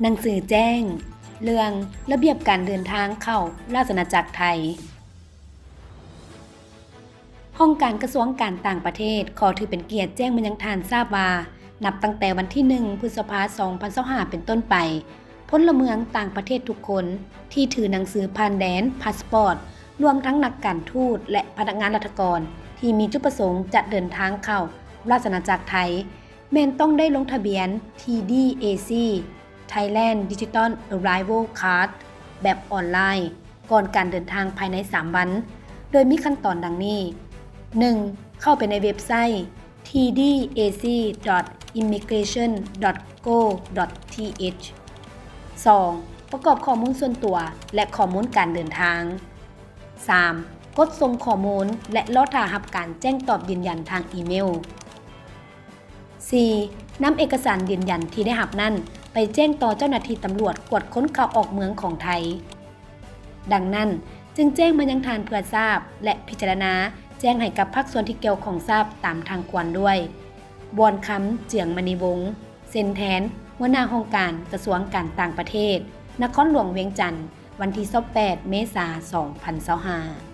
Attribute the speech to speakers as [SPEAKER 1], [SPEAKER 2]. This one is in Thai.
[SPEAKER 1] หนังสือแจ้งเรื่องระเบียบการเดินทางเข้าราชอาณาจักรไทยห้องการกระทรวงการต่างประเทศขอถือเป็นเกียรติแจ้งมายังทานทราบว่านับตั้งแต่วันที่1 พฤษภาคม 2025 เป็นต้นไปพลเมืองต่างประเทศทุกคนที่ถือหนังสือผ่านแดนพาสปอร์ตรวมทั้งนักการทูตและพนักงานราชการที่มีจุดประสงค์จะเดินทางเข้าราชอาณาจักรไทยแม้นต้องได้ลงทะเบียน TDAC Thailand Digital Arrival Card แบบออนไลน์ก่อนการเดินทางภายใน 3 วันโดยมีขั้นตอนดังนี้ 1. เข้าไปในเว็บไซต์ tdac.immigration.go.th 2. ประกอบข้อมูลส่วนตัวและข้อมูลการเดินทาง 3. กดส่งข้อมูลและรอท่ารับการแจ้งตอบยืนยันทางอีเมล 4. นำเอกสารยืนยันที่ได้รับนั้นไปแจ้งต่อเจ้าหน้าที่ตำรวจกวดค้นเข้าออกเมืองของไทยดังนั้นจึงแจ้งมายังทานเพื่อทราบและพิจารณาแจ้งให้กับภาคส่วนที่เกี่ยวข้องทราบตามทางควรด้วยบอนคำเจืองมณีวงศ์เซ็นแทนหัวหน้าองค์การกระทรวงการต่างประเทศนครหลวงเวียงจันทร์วันที่28 เมษายน 2025